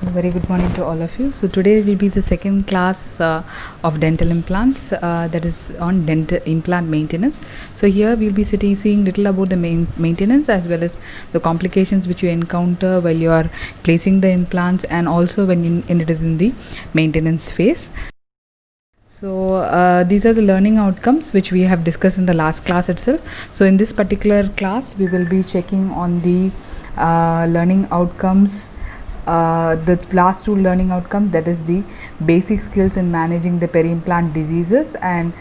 So very good morning to all of you. So today will be the second class of dental implants, that is on dental implant maintenance. So here we'll be seeing little about the maintenance as well as the complications which you encounter while you are placing the implants, and also when it is in the maintenance phase. So these are the learning outcomes which we have discussed in the last class itself. So in this particular class we will be checking on the learning outcomes, the last two learning outcomes, that is the basic skills in managing the peri-implant diseases and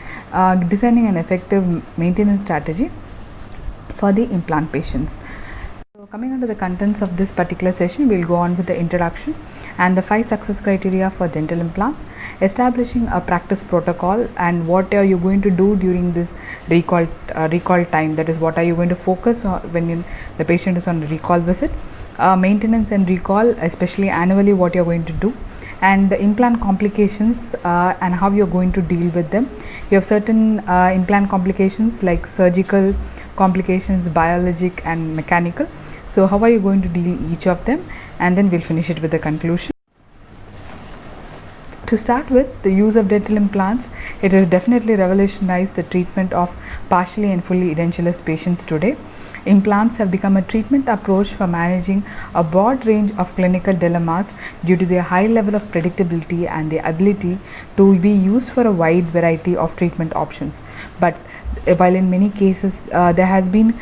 designing an effective maintenance strategy for the implant patients. So coming on to the contents of this particular session, we'll go on with the introduction and the 5 success criteria for dental implants, establishing a practice protocol, and what are you going to do during this recall time, that is what are you going to focus on when the patient is on a recall visit, maintenance and recall, especially annually, what you're going to do, and the implant complications and how you're going to deal with them. You have certain implant complications like surgical complications, biologic and mechanical. So how are you going to deal each of them, and then we'll finish it with the conclusion. To start with, the use of dental implants, it has definitely revolutionized the treatment of partially and fully edentulous patients today. Implants have become a treatment approach for managing a broad range of clinical dilemmas due to their high level of predictability and the ability to be used for a wide variety of treatment options. But while in many cases there has been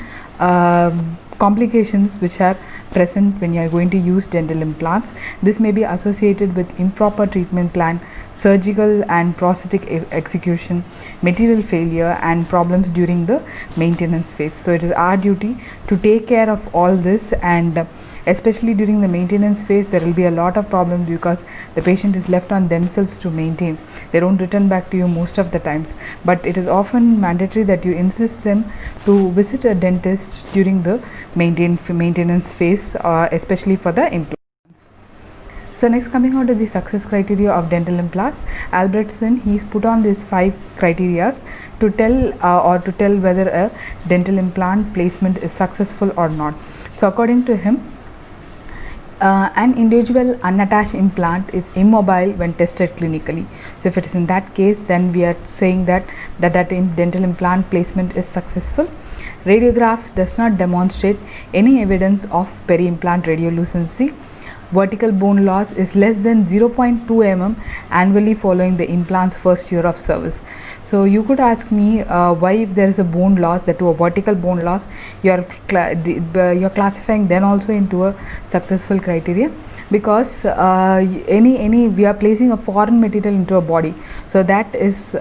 complications which are present when you are going to use dental implants, this may be associated with improper treatment plan, surgical and prosthetic execution, material failure and problems during the maintenance phase. So it is our duty to take care of all this, and especially during the maintenance phase there will be a lot of problems because the patient is left on themselves to maintain. They don't return back to you most of the times, but it is often mandatory that you insist them to visit a dentist during the maintenance phase, especially for the implants. So next, coming on to the success criteria of dental implant, Albertson, he's put on these 5 criterias to tell whether a dental implant placement is successful or not. So according to him, an individual unattached implant is immobile when tested clinically. So if it is in that case, then we are saying that dental implant placement is successful. Radiographs does not demonstrate any evidence of peri-implant radiolucency. Vertical bone loss is less than 0.2 mm annually following the implant's first year of service. So you could ask me why, if there is a bone loss, that to a vertical bone loss, you are classifying then also into a successful criteria, because we are placing a foreign material into a body, so that is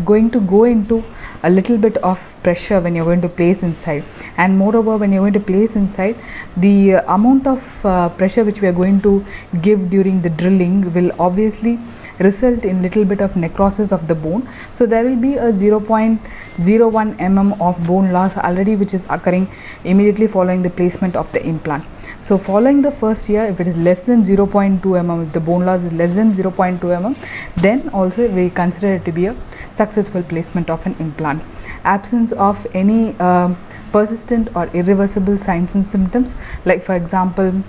going to go into a little bit of pressure when you're going to place inside, and moreover when you're going to place inside, the amount of pressure which we are going to give during the drilling will obviously result in little bit of necrosis of the bone. So there will be a 0.01 mm of bone loss already which is occurring immediately following the placement of the implant. So following the first year, if it is less than 0.2 mm, if the bone loss is less than 0.2 mm, then also we consider it to be a successful placement of an implant. Absence of any persistent or irreversible signs and symptoms, like for example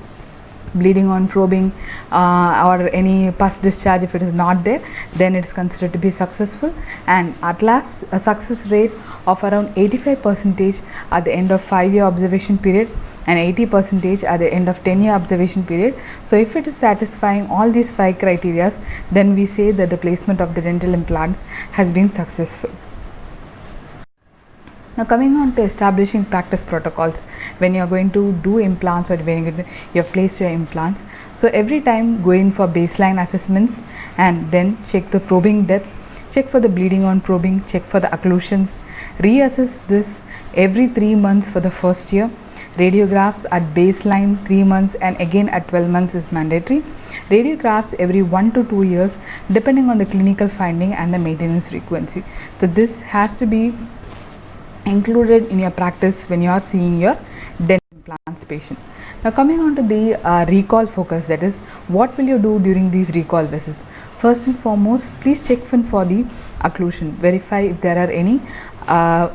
bleeding on probing or any pus discharge, if it is not there, then it is considered to be successful. And at last, a success rate of around 85% at the end of 5-year observation period and 80% at the end of 10-year observation period. So if it is satisfying all these 5 criteria, then we say that the placement of the dental implants has been successful. Now coming on to establishing practice protocols when you are going to do implants, or when you have placed your implants. So every time go in for baseline assessments and then check the probing depth, check for the bleeding on probing, check for the occlusions, reassess this every 3 months for the first year. Radiographs at baseline 3 months and again at 12 months is mandatory. Radiographs every 1 to 2 years depending on the clinical finding and the maintenance frequency. So this has to be included in your practice when you are seeing your dental implants patient. Now coming on to the recall focus, that is what will you do during these recall visits. First and foremost, please check for the occlusion, verify if there are any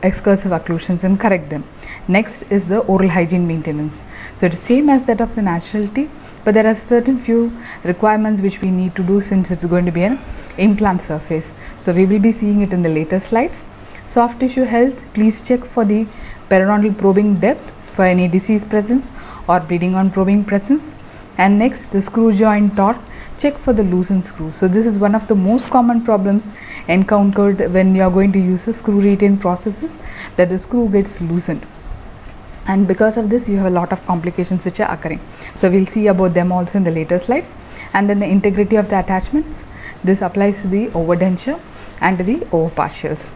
excursive occlusions and correct them. Next is the oral hygiene maintenance. So it is same as that of the natural teeth, but there are certain few requirements which we need to do since it's going to be an implant surface. So we will be seeing it in the later slides. Soft tissue health, please check for the periodontal probing depth for any disease presence or bleeding on probing presence. And next, the screw joint torque, check for the loosened screw. So this is one of the most common problems encountered when you are going to use a screw retain processes, that the screw gets loosened, and because of this you have a lot of complications which are occurring. So we'll see about them also in the later slides. And then the integrity of the attachments, this applies to the overdenture and to the overpartials.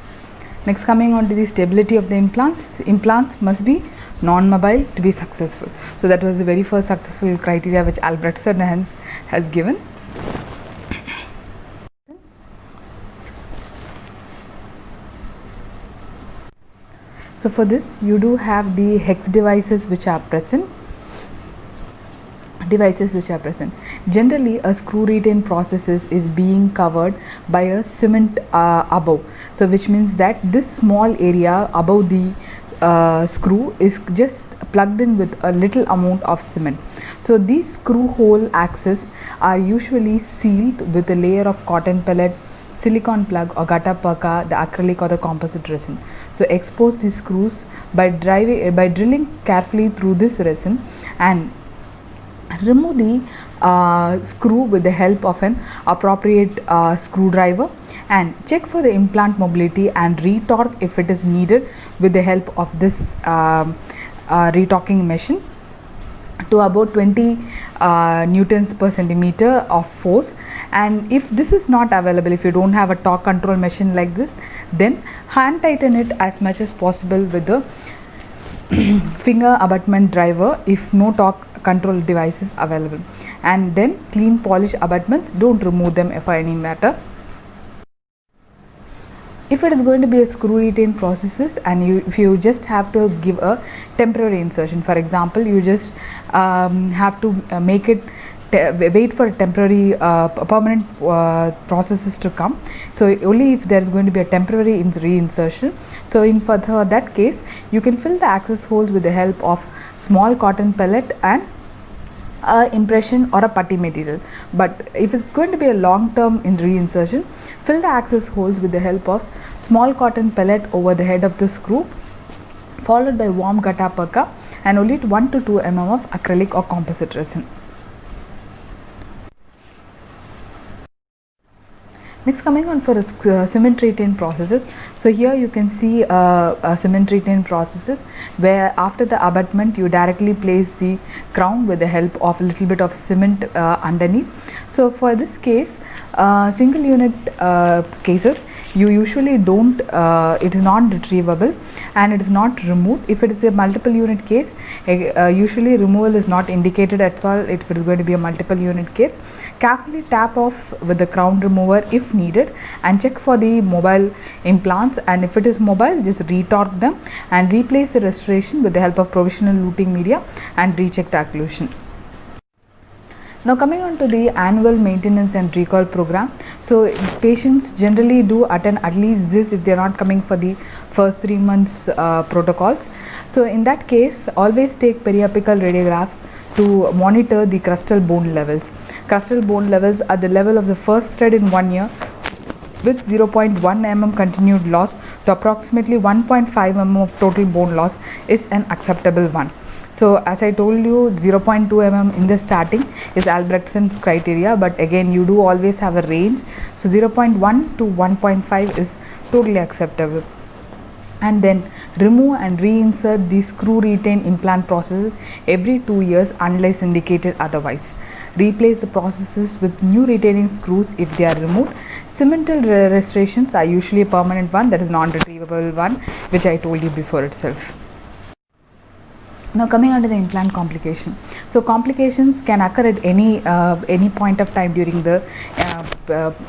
Next, coming on to the stability of the implants, implants must be non-mobile to be successful. So that was the very first successful criteria which Albrechtsen has given. So for this you do have the hex devices which are present. Generally a screw retain processes is being covered by a cement above, so which means that this small area above the screw is just plugged in with a little amount of cement. So these screw hole axes are usually sealed with a layer of cotton pellet, silicone plug or gutta perca, the acrylic or the composite resin. So expose these screws by drilling carefully through this resin and remove the screw with the help of an appropriate screwdriver, and check for the implant mobility and retorque if it is needed with the help of this retorquing machine to about 20 newtons per centimeter of force. And if this is not available, if you don't have a torque control machine like this, then hand tighten it as much as possible with the finger abutment driver if no torque control device is available. And then clean polish abutments, don't remove them for any matter. If it is going to be a screw retain processes and if you just have to give a temporary insertion, for example you just have to make it wait for a temporary permanent processes to come, so only if there is going to be a temporary reinsertion. So in for that case you can fill the access holes with the help of small cotton pellet and impression or a putty material. But if it's going to be a long term in reinsertion, fill the access holes with the help of small cotton pellet over the head of the screw, followed by warm gutta perca and only 1 to 2 mm of acrylic or composite resin. Next, coming on for cement retain processes. So here you can see cement retain processes where after the abutment you directly place the crown with the help of a little bit of cement underneath. So for this case, single unit cases you usually don't, it is not retrievable and it is not removed. If it is a multiple unit case, usually removal is not indicated at all. If it is going to be a multiple unit case, carefully tap off with the crown remover if needed and check for the mobile implants, and if it is mobile just retorque them and replace the restoration with the help of provisional luting media and recheck the occlusion. Now coming on to the annual maintenance and recall program. So patients generally do attend at least this if they are not coming for the first 3 months protocols. So in that case always take periapical radiographs to monitor the crustal bone levels. Crustal bone levels at the level of the first thread in 1 year with 0.1 mm continued loss to approximately 1.5 mm of total bone loss is an acceptable one. So as I told you, 0.2 mm in the starting is Albrechtsen's criteria, but again you do always have a range. So 0.1 to 1.5 is totally acceptable. And then remove and reinsert the screw retain implant processes every 2 years unless indicated otherwise. Replace the processes with new retaining screws if they are removed. Cemental restorations are usually a permanent one, that is non-retrievable one, which I told you before itself. Now coming on to the implant complication. So complications can occur at any point of time during the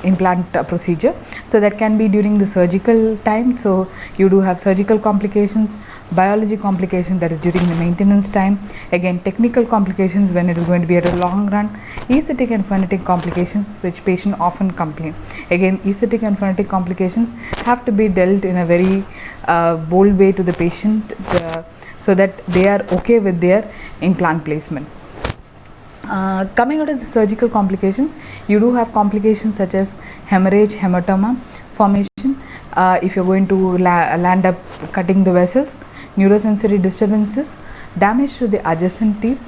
implant procedure. So that can be during the surgical time. So you do have surgical complications, biology complications, that is during the maintenance time. Again, technical complications when it is going to be at a long run. Aesthetic and phonetic complications which patient often complain. Again, aesthetic and phonetic complications have to be dealt in a very bold way to the patient, so that they are okay with their implant placement. Coming out of the surgical complications, you do have complications such as hemorrhage, hematoma formation, if you're going to land up cutting the vessels, neurosensory disturbances, damage to the adjacent teeth.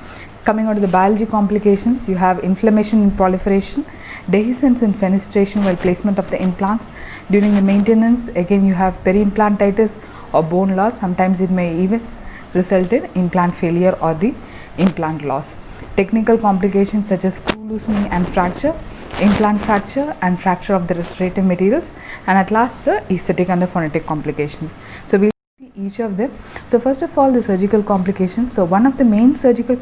Coming out of the biology complications, you have inflammation and proliferation, dehiscence and fenestration while placement of the implants. During the maintenance, again you have peri-implantitis or bone loss. Sometimes it may even result in implant failure or the implant loss. Technical complications such as screw loosening and fracture, implant fracture and fracture of the restorative materials, and at last the aesthetic and the phonetic complications. So we'll see each of them. So first of all, the surgical complications. So one of the main surgical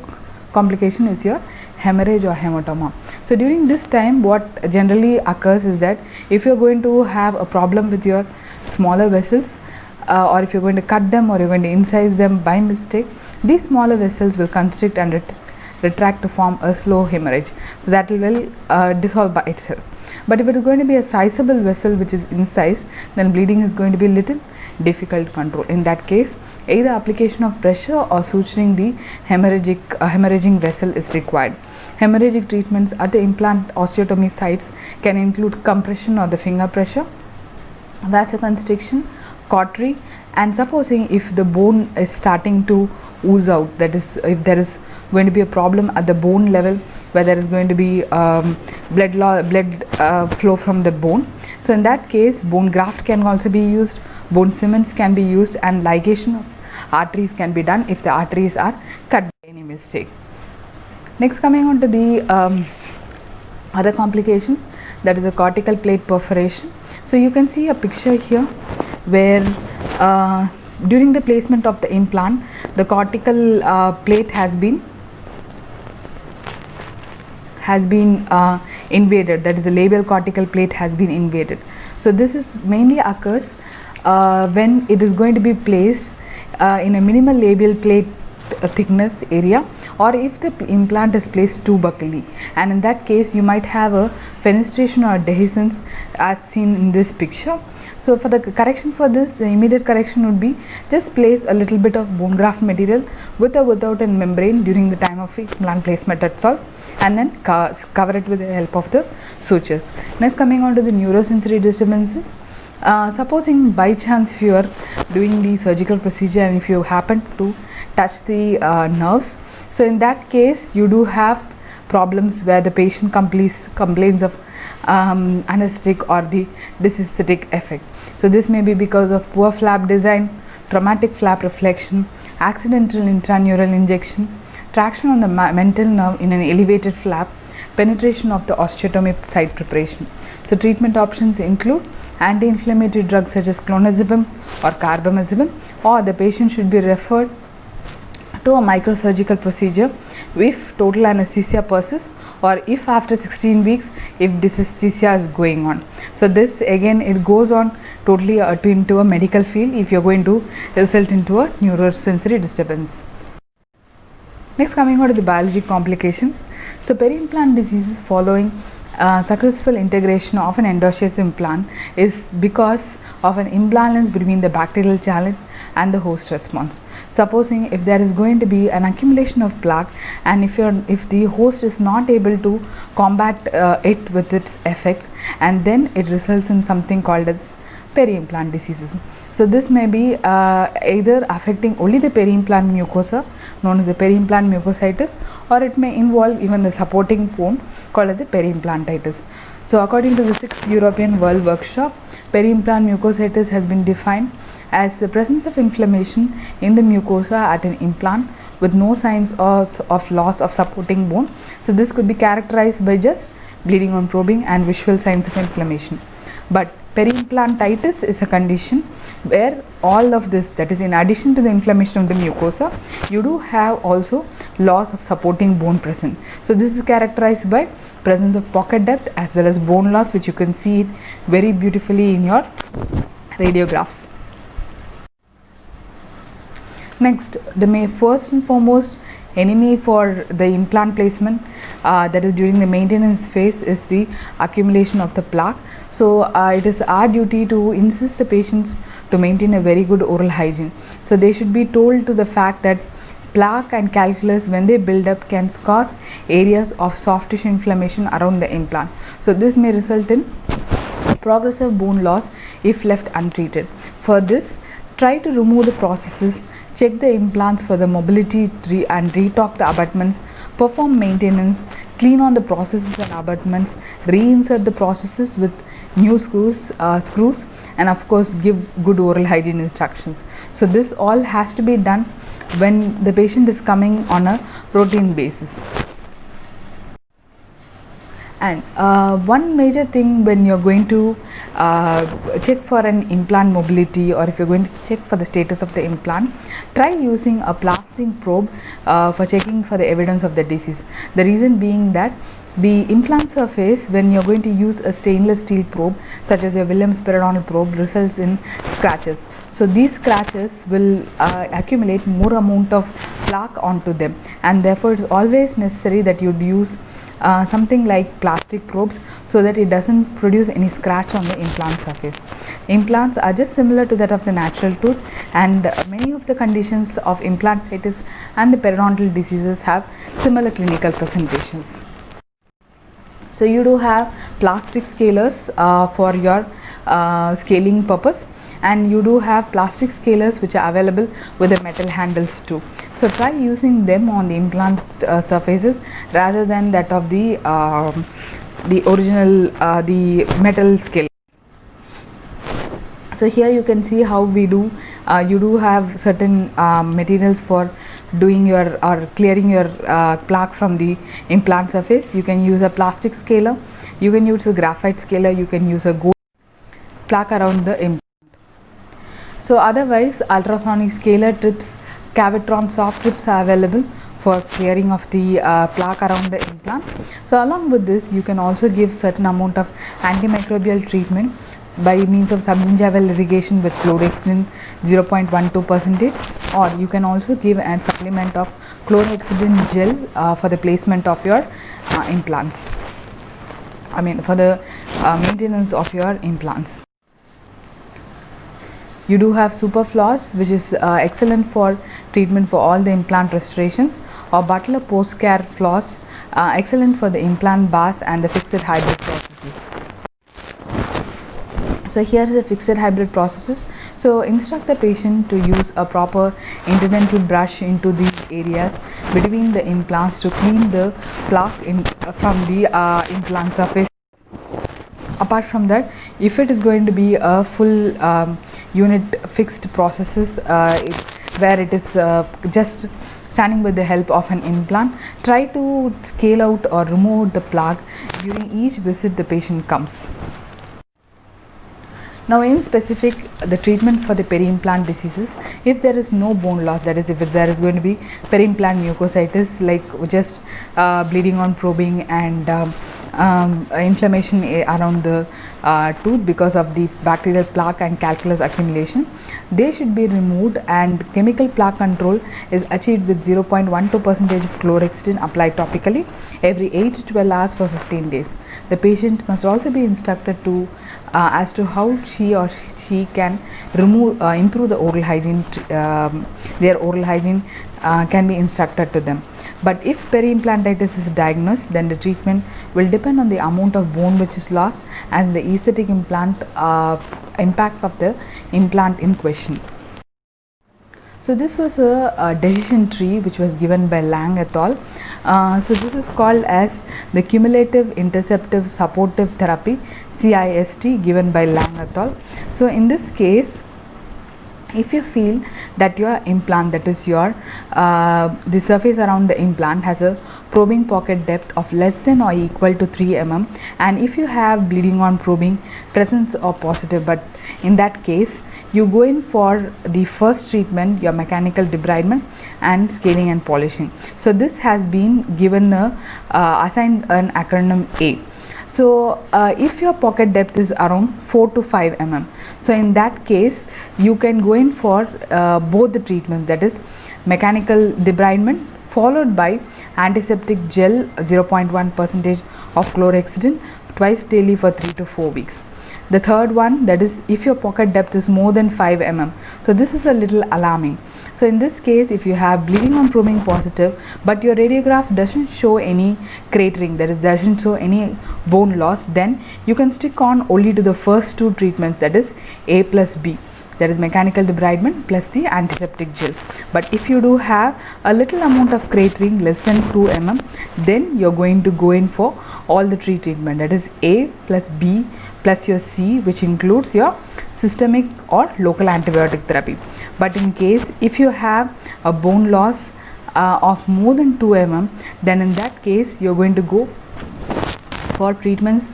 complication is your hemorrhage or hematoma. So during this time, what generally occurs is that if you're going to have a problem with your smaller vessels, or if you're going to cut them or you're going to incise them by mistake, these smaller vessels will constrict and retract to form a slow hemorrhage. So that will dissolve by itself. But if it is going to be a sizable vessel which is incised, then bleeding is going to be little difficult to control. In that case, either application of pressure or suturing the hemorrhaging vessel is required. Hemorrhagic treatments at the implant osteotomy sites can include compression or the finger pressure, vasoconstriction, cautery, and supposing if the bone is starting to ooze out, that is, if there is going to be a problem at the bone level where there is going to be blood flow from the bone. So in that case, bone graft can also be used, bone cements can be used, and ligation of arteries can be done if the arteries are cut by any mistake. Next, coming on to the other complications, that is a cortical plate perforation. So you can see a picture here where during the placement of the implant, the cortical plate has been invaded, that is the labial cortical plate has been invaded. So this is mainly occurs when it is going to be placed in a minimal labial plate thickness area, or if the implant is placed too buccally, and in that case you might have a fenestration or dehiscence as seen in this picture. So for the correction for this, the immediate correction would be just place a little bit of bone graft material with or without a membrane during the time of implant placement, that's all, and then cover it with the help of the sutures. Next, coming on to the neurosensory disturbances. Supposing by chance if you are doing the surgical procedure and if you happen to touch the nerves, so in that case you do have problems where the patient complains of anesthetic or the dysesthetic effect. So this may be because of poor flap design, traumatic flap reflection, accidental intraneural injection, traction on the mental nerve in an elevated flap, penetration of the osteotomy site preparation. So treatment options include anti-inflammatory drugs such as clonazepam or carbamazepam, or the patient should be referred to a microsurgical procedure if total anesthesia persists, or if after 16 weeks if dysesthesia is going on. So this again, it goes on totally into a medical field if you are going to result into a neurosensory disturbance. Next, coming on to the biology complications. So peri-implant diseases following successful integration of an endosseous implant is because of an imbalance between the bacterial challenge and the host response. Supposing if there is going to be an accumulation of plaque, and if the host is not able to combat it with its effects, and then it results in something called as peri-implant diseases. So this may be either affecting only the peri-implant mucosa, known as the peri-implant mucositis, or it may involve even the supporting bone called as the peri-implantitis. So according to the 6th European World Workshop, peri-implant mucositis has been defined as the presence of inflammation in the mucosa at an implant with no signs of loss of supporting bone. So this could be characterized by just bleeding on probing and visual signs of inflammation. But peri-implantitis is a condition where all of this, that is in addition to the inflammation of the mucosa, you do have also loss of supporting bone present. So this is characterized by presence of pocket depth as well as bone loss, which you can see it very beautifully in your radiographs. Next, the first and foremost enemy for the implant placement, that is during the maintenance phase, is the accumulation of the plaque. So it is our duty to insist the patients to maintain a very good oral hygiene. So they should be told to the fact that plaque and calculus, when they build up, can cause areas of soft tissue inflammation around the implant. So this may result in progressive bone loss if left untreated. For this, try to remove the processes, check the implants for the mobility and retorque the abutments, perform maintenance, clean on the processes and abutments, reinsert the processes with new screws, and of course give good oral hygiene instructions. So this all has to be done when the patient is coming on a routine basis. And one major thing when you're going to check for an implant mobility, or if you're going to check for the status of the implant, try using a plastering probe for checking for the evidence of the disease. The reason being that the implant surface, when you're going to use a stainless steel probe such as your Williams periodontal probe, results in scratches. So these scratches will accumulate more amount of plaque onto them, and therefore it's always necessary that you'd use something like plastic probes so that it doesn't produce any scratch on the implant surface. Implants are just similar to that of the natural tooth, and many of the conditions of implantitis and the periodontal diseases have similar clinical presentations. So you do have plastic scalers for your scaling purpose, and you do have plastic scalers which are available with the metal handles too. So try using them on the implant surfaces rather than that of the original the metal scale. So here you can see how we do. You do have certain materials for doing your or clearing your plaque from the implant surface. You can use a plastic scaler, you can use a graphite scaler, you can use a gold plaque around the implant. So otherwise, ultrasonic scaler tips, Cavitron soft tips are available for clearing of the plaque around the implant. So along with this, you can also give certain amount of antimicrobial treatment by means of subgingival irrigation with chlorhexidine 0.12%, or you can also give a supplement of chlorhexidine gel for the placement of your implants. I mean for the maintenance of your implants. You do have Superfloss, which is excellent for treatment for all the implant restorations, or Butler Post Care Floss, excellent for the implant bars and the fixed hybrid processes. So here is the fixed hybrid processes. So instruct the patient to use a proper interdental brush into the areas between the implants to clean the plaque from the implant surface. Apart from that, if it is going to be a full unit fixed processes where it is just standing with the help of an implant, try to scale out or remove the plaque during each visit the patient comes. Now in specific, the treatment for the peri-implant diseases, if there is no bone loss, that is if there is going to be peri-implant mucositis like just bleeding on probing and inflammation around the tooth because of the bacterial plaque and calculus accumulation, they should be removed, and chemical plaque control is achieved with 0.12% of chlorhexidine applied topically every 8 to 12 hours for 15 days. The patient must also be instructed to as to how she can improve the oral hygiene. Their oral hygiene can be instructed to them. But if peri-implantitis is diagnosed, then the treatment will depend on the amount of bone which is lost and the aesthetic impact of the implant in question. So this was a decision tree which was given by Lang et al. So this is called as the cumulative interceptive supportive therapy, CIST, given by Lang et al. So in this case, if you feel that your implant, that is your the surface around the implant has a probing pocket depth of less than or equal to 3 mm, and if you have bleeding on probing presence or positive, but in that case you go in for the first treatment, your mechanical debridement and scaling and polishing. So this has been given assigned an acronym A. So if your pocket depth is around 4 to 5 mm, so in that case you can go in for both the treatments, that is mechanical debridement followed by antiseptic gel 0.1% of chlorhexidine twice daily for 3 to 4 weeks. The third one, that is if your pocket depth is more than 5 mm. So this is a little alarming. So in this case, if you have bleeding on proving positive, but your radiograph doesn't show any cratering, that is doesn't show any bone loss, then you can stick on only to the first two treatments, that is A plus B, that is mechanical debridement plus the antiseptic gel. But if you do have a little amount of cratering less than 2 mm, then you're going to go in for all the three treatment, that is A plus B plus your C, which includes your systemic or local antibiotic therapy. But in case if you have a bone loss of more than 2 mm, then in that case you're going to go for treatments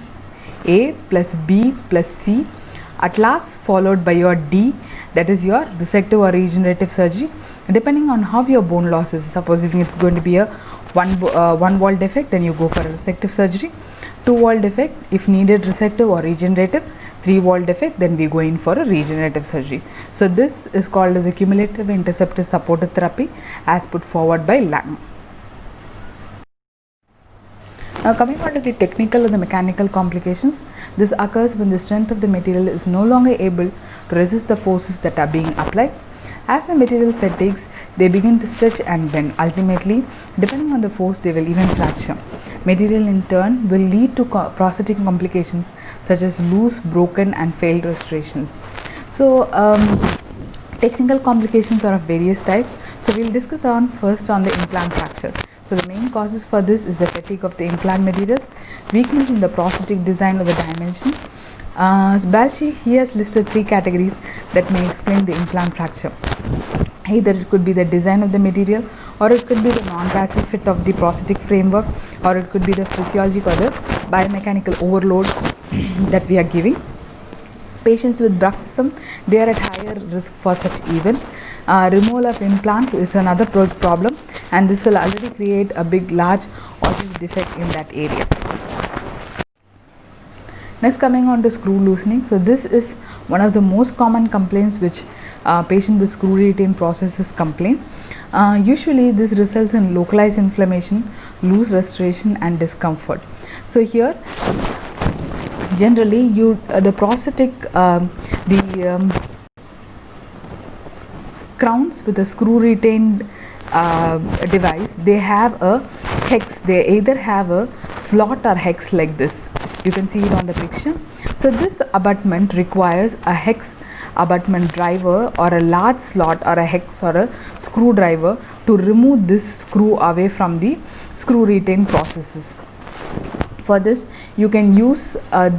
A plus B plus C, at last followed by your D, that is your resective or regenerative surgery, depending on how your bone loss is. Suppose if it's going to be a one wall defect, then you go for a resective surgery. 2 wall defect, if needed resective or regenerative. 3 wall defect, then we go in for a regenerative surgery. So this is called as a cumulative interceptor supported therapy as put forward by Lang. Now coming on to the technical or the mechanical complications, this occurs when the strength of the material is no longer able to resist the forces that are being applied. As the material fatigues, they begin to stretch and bend. Ultimately, depending on the force, they will even fracture. Material in turn will lead to prosthetic complications such as loose, broken and failed restorations. So technical complications are of various types. So we will discuss on first on the implant fracture. So the main causes for this is the fatigue of the implant materials, weakness in the prosthetic design of the dimension. Balchi, he has listed 3 categories that may explain the implant fracture. Either it could be the design of the material, or it could be the non-passive fit of the prosthetic framework, or it could be the physiologic or the biomechanical overload that we are giving. Patients with bruxism, they are at higher risk for such events. Removal of implant is another problem, and this will already create a big large osseous defect in that area. Next, coming on to screw loosening. So this is one of the most common complaints which patient with screw retain processes complain. Usually this results in localized inflammation, loose restoration and discomfort. So here generally the prosthetic crowns with a screw retained device, they have a hex. They either have a slot or hex like this. You can see it on the picture. So this abutment requires a hex abutment driver or a large slot or a hex or a screwdriver to remove this screw away from the screw retain processes. For this you can use a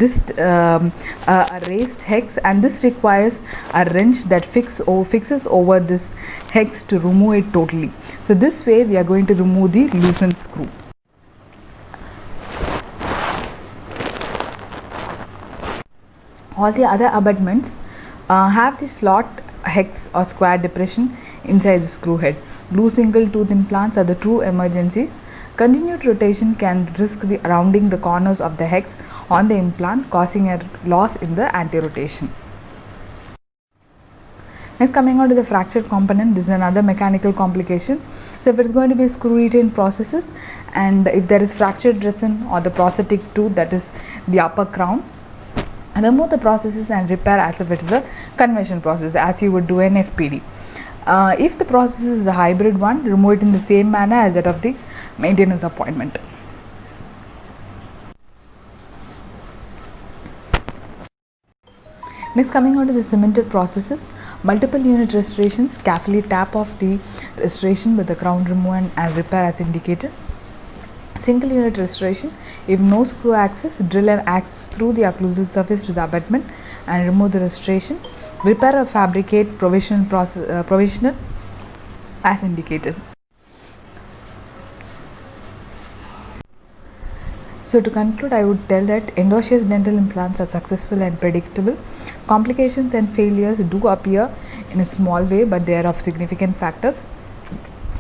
raised hex, and this requires a wrench that fixes over this hex to remove it totally. So this way we are going to remove the loosened screw. All the other abutments have the slot, hex or square depression inside the screw head. Loose single tooth implants are the true emergencies. Continued rotation can risk the rounding the corners of the hex on the implant, causing a loss in the anti-rotation. Next, coming on to the fractured component, this is another mechanical complication. So if it is going to be screw retain processes, and if there is fractured resin or the prosthetic tooth, that is the upper crown, remove the processes and repair as if it is a conventional process, as you would do an FPD. If the process is a hybrid one, remove it in the same manner as that of the maintenance appointment. Next, coming on to the cemented processes, multiple unit restorations, carefully tap off the restoration with the crown removal and repair as indicated. Single unit restoration, if no screw access, drill and access through the occlusal surface to the abutment and remove the restoration. Repair or fabricate provisional as indicated. So to conclude, I would tell that endosseous dental implants are successful and predictable. Complications and failures do appear in a small way, but they are of significant factors.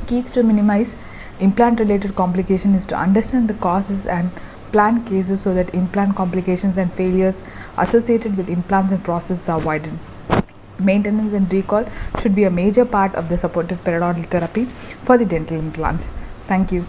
Keys to minimize implant related complication is to understand the causes and plan cases so that implant complications and failures associated with implants and processes are avoided. Maintenance and recall should be a major part of the supportive periodontal therapy for the dental implants. Thank you.